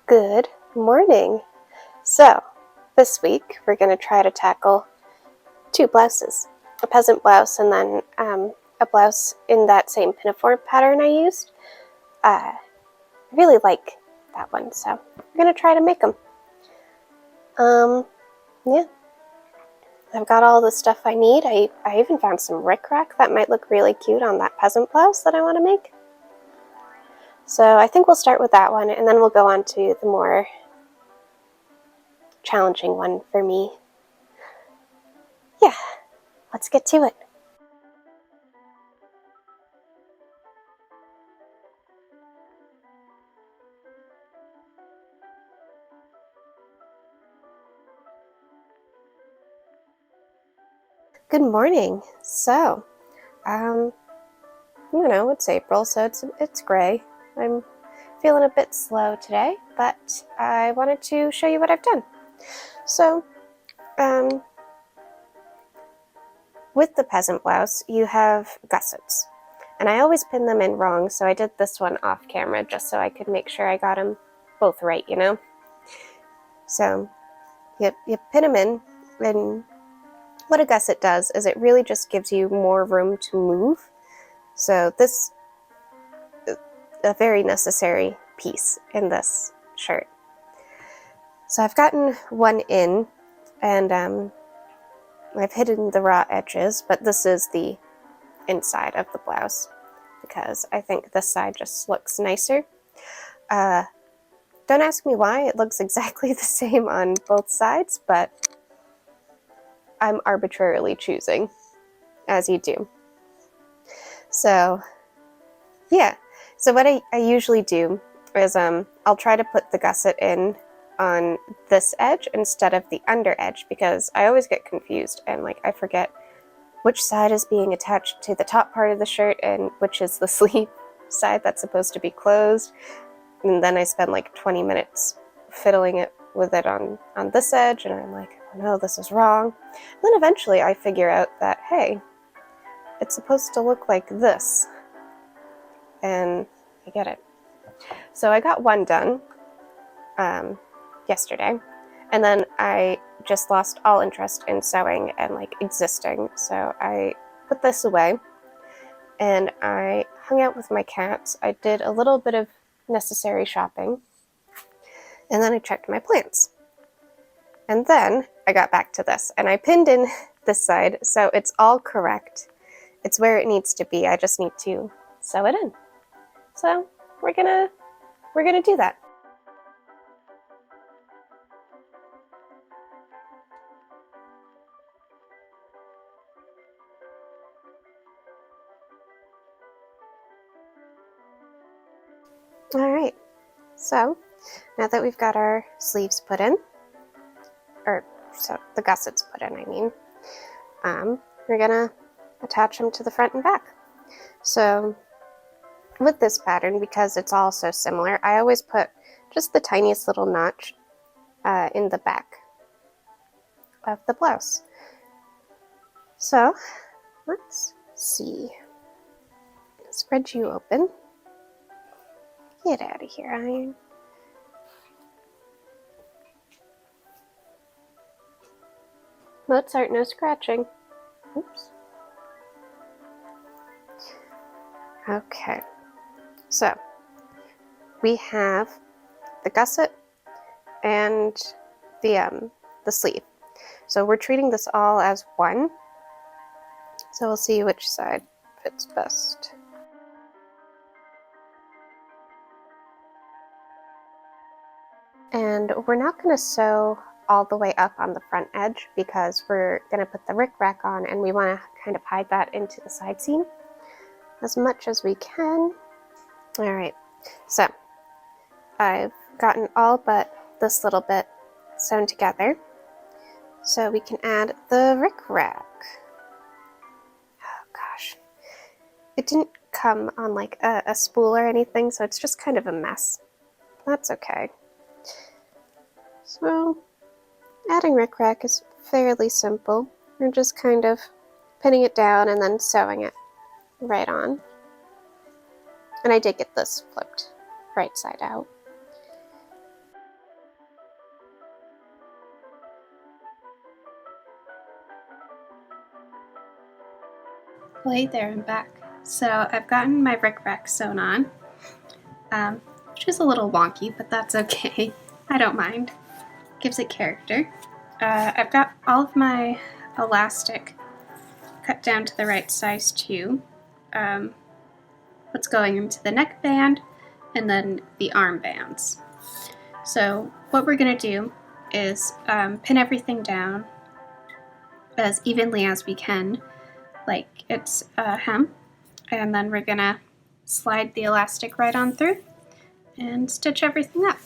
Good morning. So, this week we're going to try to tackle two blouses, a peasant blouse and then a blouse in that same pinafore pattern I used. I really like that one, so we're going to try to make them. Yeah. I've got all the stuff I need. I even found some rickrack that might look really cute on that peasant blouse that I want to make. So I think we'll start with that one, and then we'll go on to the more challenging one for me. Yeah, let's get to it. Good morning. So, it's April, so it's gray. I'm feeling a bit slow today, but I wanted to show you what I've done. So, with the peasant blouse, you have gussets, and I always pin them in wrong, so I did this one off camera just so I could make sure I got them both right, So, you pin them in, and what a gusset does is it really just gives you more room to move. So this is a very necessary piece in this shirt. So I've gotten one in, and I've hidden the raw edges, but this is the inside of the blouse because I think this side just looks nicer. Don't ask me why, it looks exactly the same on both sides, but I'm arbitrarily choosing, as you do. So, yeah. So what I usually do is I'll try to put the gusset in on this edge instead of the under edge because I always get confused and I forget which side is being attached to the top part of the shirt and which is the sleeve side that's supposed to be closed. And then I spend 20 minutes fiddling it with it on this edge, and I'm like, oh no, this is wrong. And then eventually I figure out that, hey, it's supposed to look like this. And I get it. So I got one done yesterday, and then I just lost all interest in sewing and existing. So I put this away, and I hung out with my cats. I did a little bit of necessary shopping, and then I checked my plants. And then I got back to this, and I pinned in this side, so it's all correct. It's where it needs to be. I just need to sew it in. So we're gonna do that. All right. So now that we've got our sleeves put in, so the gussets put in, I mean, we're gonna attach them to the front and back. So with this pattern, because it's all so similar, I always put just the tiniest little notch in the back of the blouse. So let's see. Spread you open. Get out of here, iron. Mozart, no scratching. Oops. Okay. So we have the gusset and the sleeve. So we're treating this all as one. So we'll see which side fits best. And we're not going to sew all the way up on the front edge because we're going to put the rickrack on, and we want to kind of hide that into the side seam as much as we can. All right, so I've gotten all but this little bit sewn together, so we can add the rickrack. Oh gosh, it didn't come on a spool or anything, so it's just kind of a mess. That's okay. So adding rickrack is fairly simple. We're just kind of pinning it down and then sewing it right on. And I did get this flipped right side out. Well, hey there, I'm back. So I've gotten my rickrack sewn on, which is a little wonky, but that's okay. I don't mind. Gives it character. I've got all of my elastic cut down to the right size too. What's going into the neckband and then the armbands. So what we're gonna do is pin everything down as evenly as we can, like it's a hem, and then we're gonna slide the elastic right on through and stitch everything up.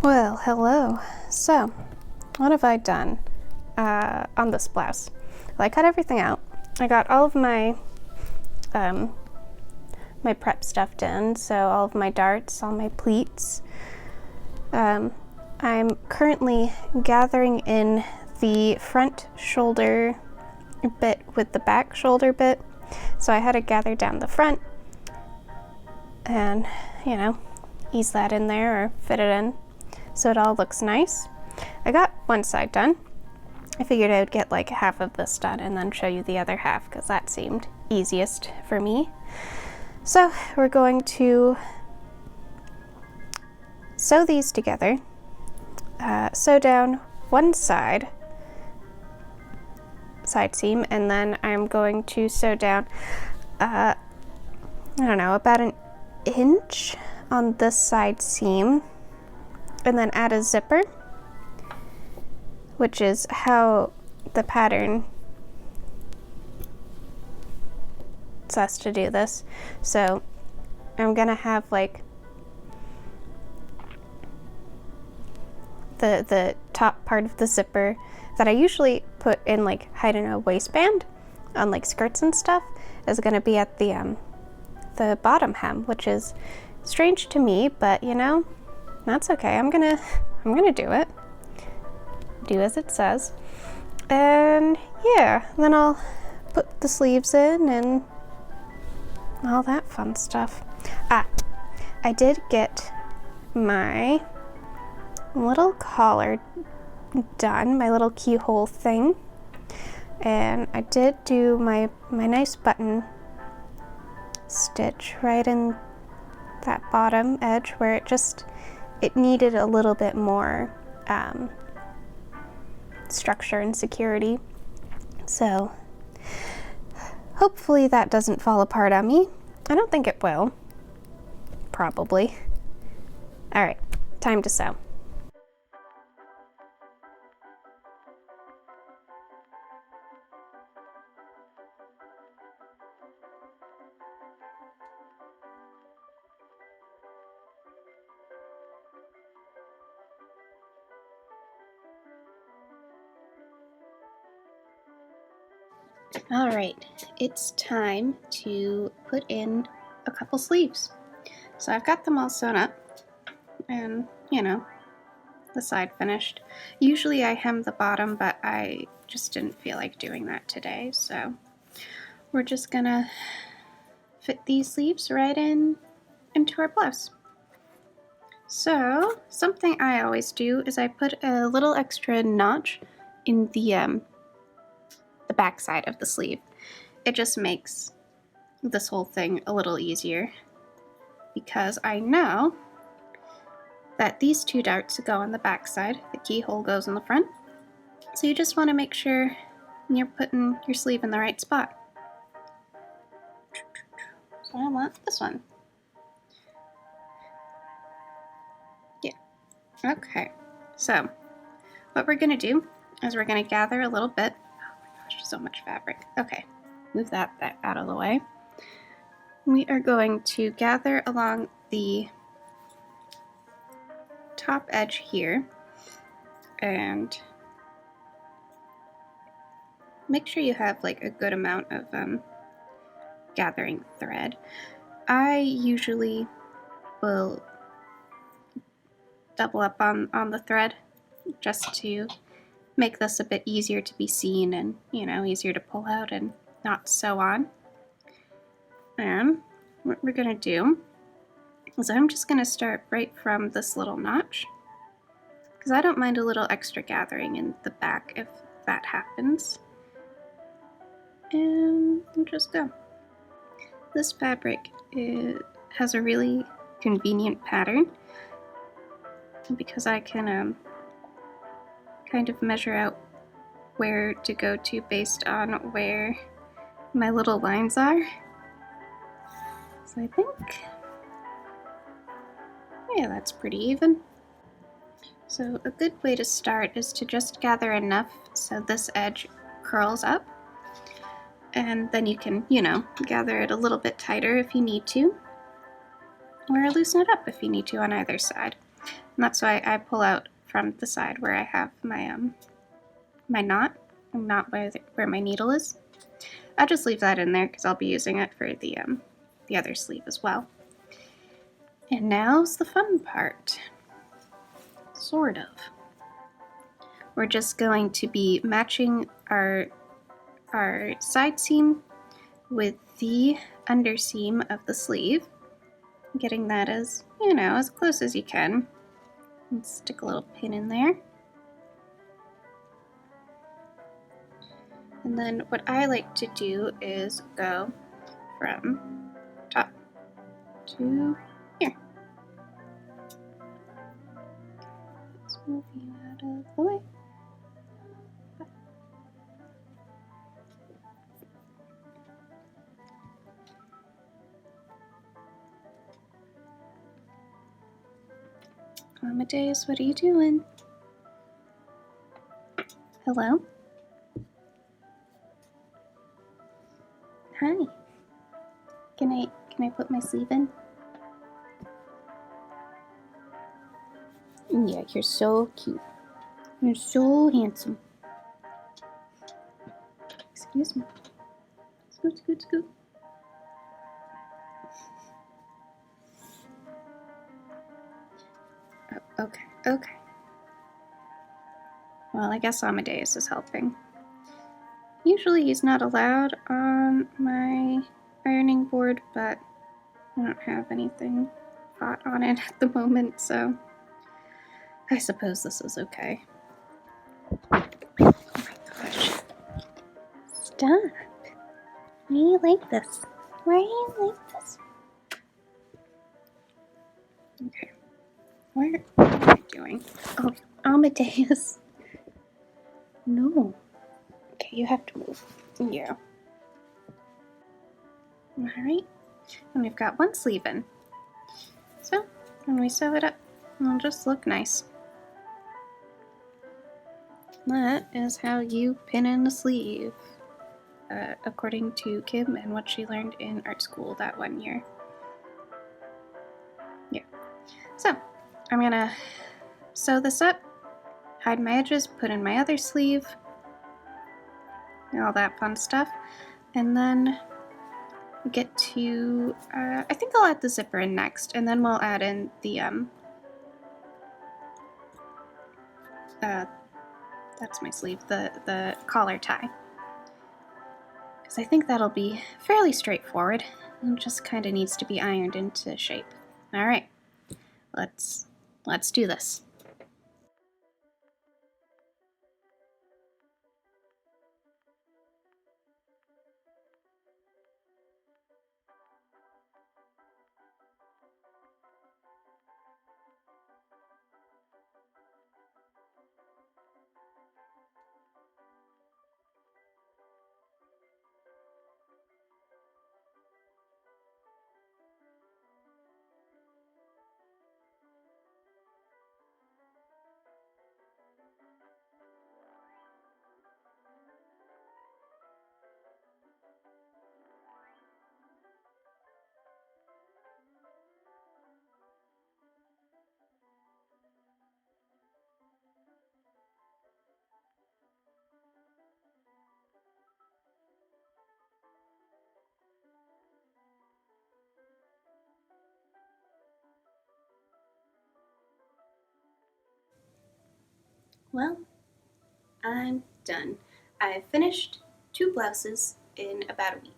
Well, hello. So, what have I done on this blouse? Well, I cut everything out. I got all of my my prep stuff done, so all of my darts, all my pleats. I'm currently gathering in the front shoulder bit with the back shoulder bit. So I had to gather down the front and, you know, ease that in there or fit it in so it all looks nice. I got one side done. I figured I would get like half of this done and then show you the other half because that seemed easiest for me. So we're going to sew these together, sew down one side seam, and then I'm going to sew down, I don't know, about an inch on this side seam, and then add a zipper, which is how the pattern us to do this. So I'm gonna have like the top part of the zipper that I usually put in like hide in a waistband on like skirts and stuff is gonna be at the bottom hem, which is strange to me, but you know, that's okay. I'm gonna do it. Do as it says. And yeah, then I'll put the sleeves in and all that fun stuff. I did get my little collar done, my little keyhole thing, and I did do my nice button stitch right in that bottom edge where it needed a little bit more structure and security. So hopefully that doesn't fall apart on me. I don't think it will. Probably. All right, time to sew. All right, it's time to put in a couple sleeves. So I've got them all sewn up and, you know, the side finished. Usually I hem the bottom, but I just didn't feel like doing that today. So we're just gonna fit these sleeves right into our blouse. So something I always do is I put a little extra notch in the back side of the sleeve. It just makes this whole thing a little easier because I know that these two darts go on the back side, the keyhole goes in the front. So you just want to make sure you're putting your sleeve in the right spot. So I want this one. Yeah. Okay. So what we're gonna do is we're gonna gather a little bit. Oh my gosh, so much fabric. Okay, move that out of the way. We are going to gather along the top edge here and make sure you have like a good amount of gathering thread. I usually will double up on the thread just to make this a bit easier to be seen and, you know, easier to pull out and not sew on. And what we're gonna do is I'm just gonna start right from this little notch, because I don't mind a little extra gathering in the back if that happens. And we'll just go. This fabric has a really convenient pattern because I can kind of measure out where to go to based on where my little lines are. So I think, yeah, that's pretty even. So a good way to start is to just gather enough so this edge curls up, and then you can, you know, gather it a little bit tighter if you need to, or loosen it up if you need to on either side. And that's why I pull out from the side where I have my my knot, and not where my needle is. I'll just leave that in there because I'll be using it for the other sleeve as well. And now's the fun part. Sort of. We're just going to be matching our side seam with the underseam of the sleeve, getting that as, you know, as close as you can. And stick a little pin in there. And then what I like to do is go from top to here. Let's move you out of the way. Amadeus, what are you doing? Hello? Hi. Can I put my sleeve in? Yeah, you're so cute. You're so handsome. Excuse me. Scoot, scoot, scoot. Oh, okay. Well, I guess Amadeus is helping. Usually he's not allowed on my ironing board, but I don't have anything hot on it at the moment, so I suppose this is okay. Oh my gosh. Stop. Why do you like this? Why do you like this? Okay. What am I doing? Oh, Amadeus. No. Okay, you have to move. Yeah. Alright. And we've got one sleeve in. So, when we sew it up, it'll just look nice. That is how you pin in a sleeve, according to Kim and what she learned in art school that one year. Yeah. So, I'm gonna sew this up, hide my edges, put in my other sleeve, all that fun stuff, and then we get to, I think I'll add the zipper in next, and then we'll add in the, that's my sleeve, the collar tie. Because I think that'll be fairly straightforward. It just kind of needs to be ironed into shape. All right, let's do this. Well, I'm done. I've finished 2 blouses in about a week.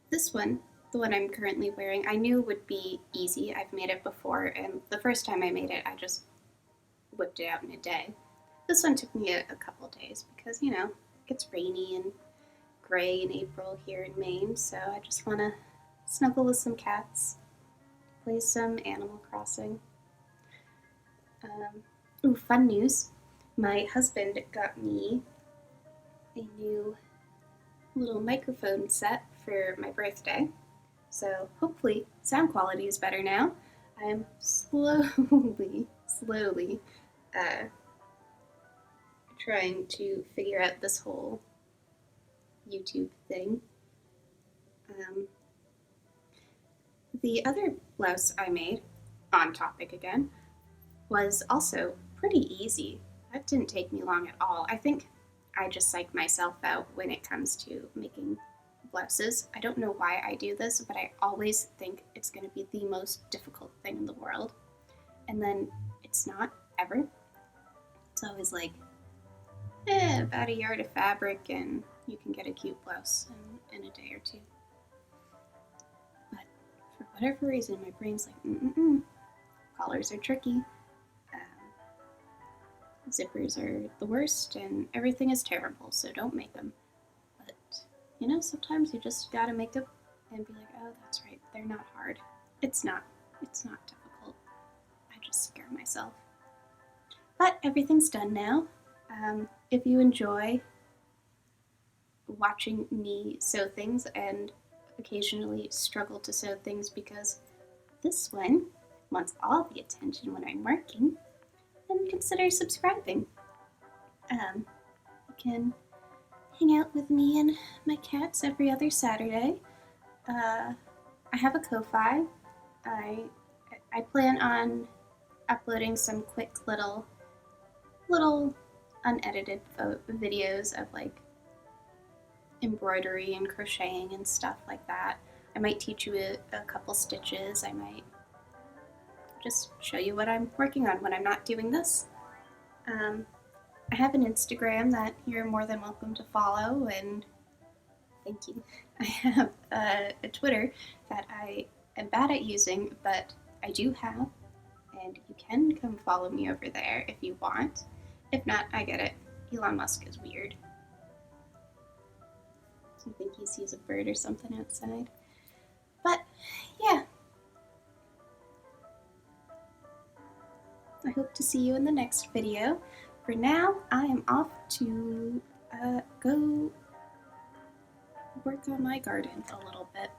This one, the one I'm currently wearing, I knew would be easy. I've made it before, and the first time I made it, I just whipped it out in a day. This one took me a couple days because, it gets rainy and gray in April here in Maine, so I just want to snuggle with some cats, play some Animal Crossing. Fun news. My husband got me a new little microphone set for my birthday, so hopefully sound quality is better now. I'm slowly trying to figure out this whole YouTube thing. The other blouse I made, on topic again, was also pretty easy. That didn't take me long at all. I think I just psych myself out when it comes to making blouses. I don't know why I do this, but I always think it's going to be the most difficult thing in the world. And then it's not, ever. It's always like, about a yard of fabric and you can get a cute blouse in a day or two. But for whatever reason, my brain's like, collars are tricky. Zippers are the worst, and everything is terrible, so don't make them. But, sometimes you just gotta make them and be like, oh, that's right, they're not hard. It's not difficult. I just scare myself. But everything's done now. If you enjoy watching me sew things and occasionally struggle to sew things because this one wants all the attention when I'm working, then consider subscribing. You can hang out with me and my cats every other Saturday. I have a Ko-Fi. I plan on uploading some quick little unedited videos of like embroidery and crocheting and stuff like that. I might teach you a couple stitches. I might just show you what I'm working on when I'm not doing this. I have an Instagram that you're more than welcome to follow, and thank you. I have a Twitter that I am bad at using, but I do have, and you can come follow me over there if you want. If not, I get it. Elon Musk is weird. I think he sees a bird or something outside. But, yeah. I hope to see you in the next video. For now, I am off to go work on my garden a little bit.